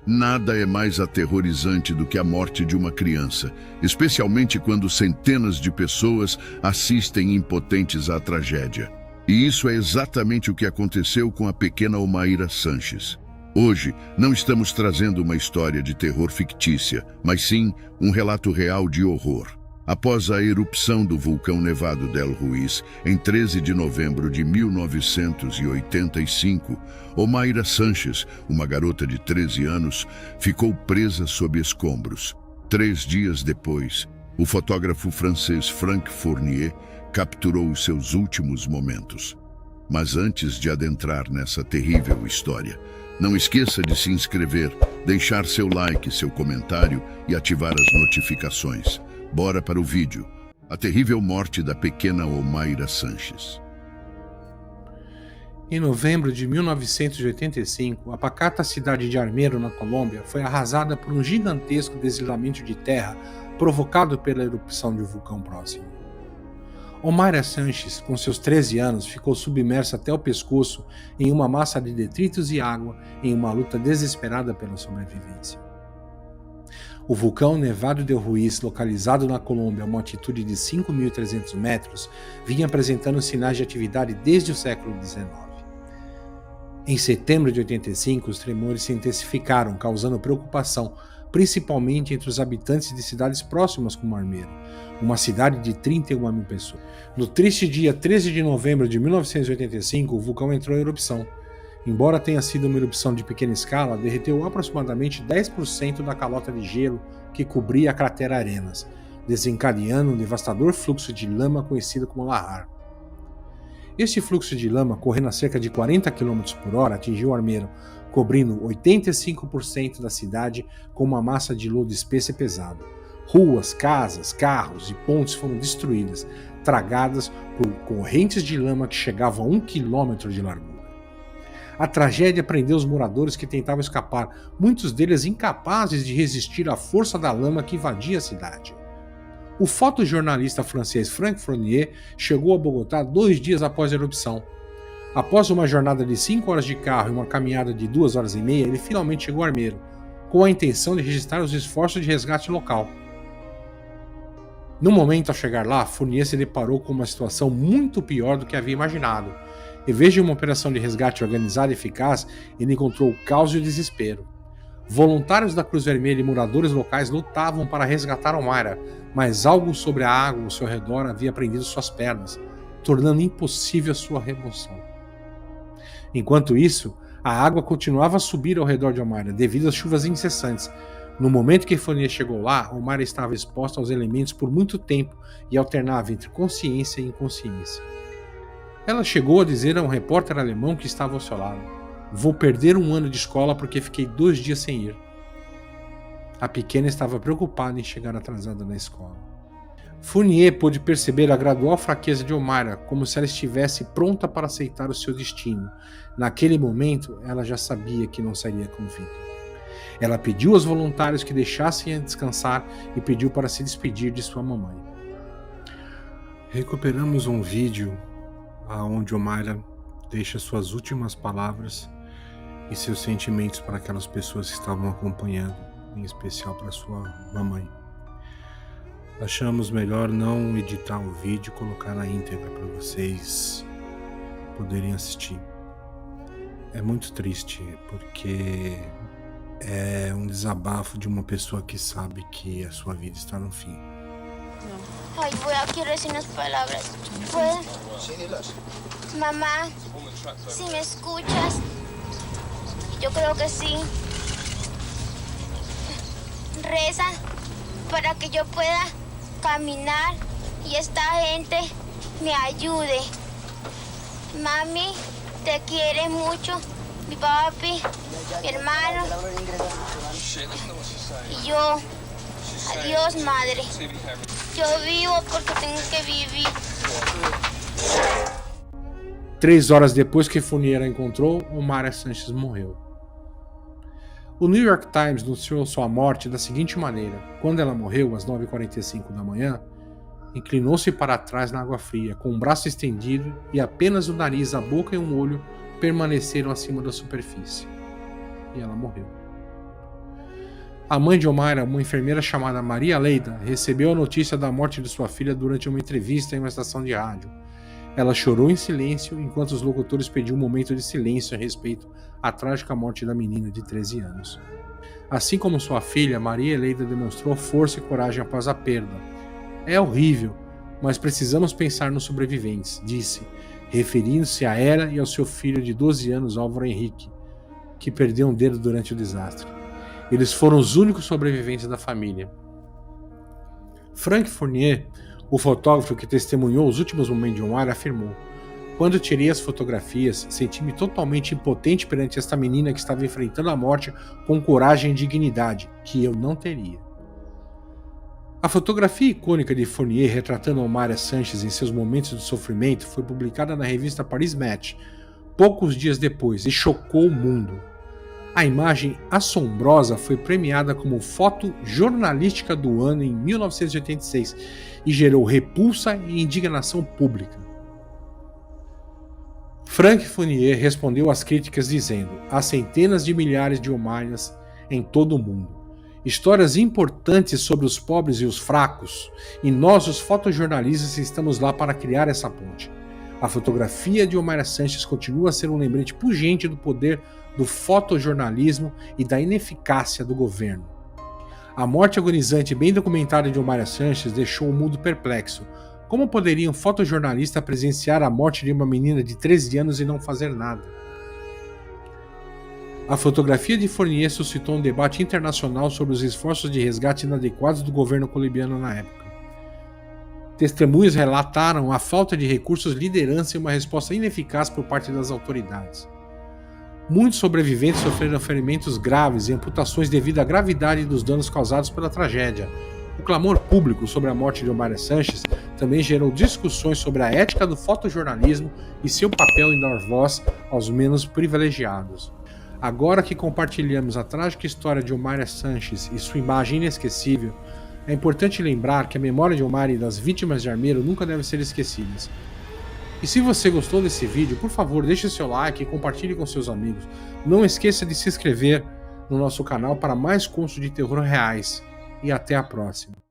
Nada é mais aterrorizante do que a morte de uma criança, especialmente quando centenas de pessoas assistem impotentes à tragédia. E isso é exatamente o que aconteceu com a pequena Omaira Sanches. Hoje, não estamos trazendo uma história de terror fictícia, mas sim um relato real de horror. Após a erupção do vulcão Nevado del Ruiz, em 13 de novembro de 1985, Omaira Sanches, uma garota de 13 anos, ficou presa sob escombros. 3 dias depois, o fotógrafo francês Franck Fournier capturou os seus últimos momentos. Mas antes de adentrar nessa terrível história, não esqueça de se inscrever, deixar seu like, seu comentário e ativar as notificações. Bora para o vídeo. A terrível morte da pequena Omaira Sanches. Em novembro de 1985, a pacata cidade de Armero, na Colômbia, foi arrasada por um gigantesco deslizamento de terra provocado pela erupção de um vulcão próximo. Omaira Sanches, com seus 13 anos, ficou submersa até o pescoço em uma massa de detritos e água em uma luta desesperada pela sobrevivência. O vulcão Nevado del Ruiz, localizado na Colômbia a uma altitude de 5.300 metros, vinha apresentando sinais de atividade desde o século XIX. Em setembro de 85, os tremores se intensificaram, causando preocupação, principalmente entre os habitantes de cidades próximas como Armero, uma cidade de 31.000 pessoas. No triste dia 13 de novembro de 1985, o vulcão entrou em erupção. Embora tenha sido uma erupção de pequena escala, derreteu aproximadamente 10% da calota de gelo que cobria a cratera Arenas, desencadeando um devastador fluxo de lama conhecido como lahar. Este fluxo de lama, correndo a cerca de 40 km por hora, atingiu Armero, cobrindo 85% da cidade com uma massa de lodo espesso e pesado. Ruas, casas, carros e pontes foram destruídas, tragadas por correntes de lama que chegavam a 1 quilômetro de largura. A tragédia prendeu os moradores que tentavam escapar, muitos deles incapazes de resistir à força da lama que invadia a cidade. O fotojornalista francês Franck Fournier chegou a Bogotá 2 dias após a erupção. Após uma jornada de 5 horas de carro e uma caminhada de 2 horas e meia, ele finalmente chegou a Armero, com a intenção de registrar os esforços de resgate local. No momento, ao chegar lá, Fournier se deparou com uma situação muito pior do que havia imaginado. Em vez de uma operação de resgate organizada e eficaz, ele encontrou o caos e o desespero. Voluntários da Cruz Vermelha e moradores locais lutavam para resgatar Omaira, mas algo sobre a água ao seu redor havia prendido suas pernas, tornando impossível sua remoção. Enquanto isso, a água continuava a subir ao redor de Omaira devido às chuvas incessantes. No momento que Fournier chegou lá, Omaira estava exposta aos elementos por muito tempo e alternava entre consciência e inconsciência. Ela chegou a dizer a um repórter alemão que estava ao seu lado: "Vou perder 1 ano de escola porque fiquei 2 dias sem ir." A pequena estava preocupada em chegar atrasada na escola. Fournier pôde perceber a gradual fraqueza de Omaira, como se ela estivesse pronta para aceitar o seu destino. Naquele momento, ela já sabia que não sairia com vida. Ela pediu aos voluntários que deixassem-a descansar e pediu para se despedir de sua mamãe. Recuperamos um vídeo onde Omaira deixa suas últimas palavras e seus sentimentos para aquelas pessoas que estavam acompanhando, em especial para sua mamãe. Achamos melhor não editar o vídeo e colocar na íntegra para vocês poderem assistir. É muito triste porque é um desabafo de uma pessoa que sabe que a sua vida está no fim. Ay, quiero decir unas palabras. ¿Puedo? Sí, dilas. Mamá, si me escuchas, yo creo que sí. Reza para que yo pueda caminar y esta gente me ayude. Mami, te quiere mucho. Mi papi, mi hermano y yo. Adiós, madre. Yo vivo porque tengo que vivir. 3 horas depois que Fournier a encontrou, Omaira Sanches morreu. O New York Times noticiou sua morte da seguinte maneira: quando ela morreu, às 9h45 da manhã, inclinou-se para trás na água fria, com o braço estendido e apenas o nariz, a boca e um olho permaneceram acima da superfície. E ela morreu. A mãe de Omaira, uma enfermeira chamada Maria Leida, recebeu a notícia da morte de sua filha durante uma entrevista em uma estação de rádio. Ela chorou em silêncio enquanto os locutores pediam um momento de silêncio a respeito à trágica morte da menina de 13 anos. Assim como sua filha, Maria Leida demonstrou força e coragem após a perda. É horrível, mas precisamos pensar nos sobreviventes, disse, referindo-se a ela e ao seu filho de 12 anos, Álvaro Henrique, que perdeu um dedo durante o desastre. Eles foram os únicos sobreviventes da família. Frank Fournier, o fotógrafo que testemunhou os últimos momentos de Omaira, afirmou: "Quando tirei as fotografias, senti-me totalmente impotente perante esta menina que estava enfrentando a morte com coragem e dignidade, que eu não teria." A fotografia icônica de Fournier retratando Omaira Sanches em seus momentos de sofrimento foi publicada na revista Paris Match poucos dias depois e chocou o mundo. A imagem assombrosa foi premiada como foto jornalística do ano em 1986 e gerou repulsa e indignação pública. Frank Fournier respondeu às críticas dizendo: "Há centenas de milhares de Omairas em todo o mundo. Histórias importantes sobre os pobres e os fracos, e nós, os fotojornalistas, estamos lá para criar essa ponte. A fotografia de Omaira Sanches continua a ser um lembrete pungente do poder do fotojornalismo e da ineficácia do governo. A morte agonizante e bem documentada de Omaira Sanches deixou o mundo perplexo. Como poderia um fotojornalista presenciar a morte de uma menina de 13 anos e não fazer nada?" A fotografia de Fournier suscitou um debate internacional sobre os esforços de resgate inadequados do governo colombiano na época. Testemunhas relataram a falta de recursos, liderança e uma resposta ineficaz por parte das autoridades. Muitos sobreviventes sofreram ferimentos graves e amputações devido à gravidade dos danos causados pela tragédia. O clamor público sobre a morte de Omaira Sanches também gerou discussões sobre a ética do fotojornalismo e seu papel em dar voz aos menos privilegiados. Agora que compartilhamos a trágica história de Omaira Sanches e sua imagem inesquecível, é importante lembrar que a memória de Omaira e das vítimas de Armeiro nunca deve ser esquecidas. E se você gostou desse vídeo, por favor, deixe seu like e compartilhe com seus amigos. Não esqueça de se inscrever no nosso canal para mais contos de terror reais. E até a próxima.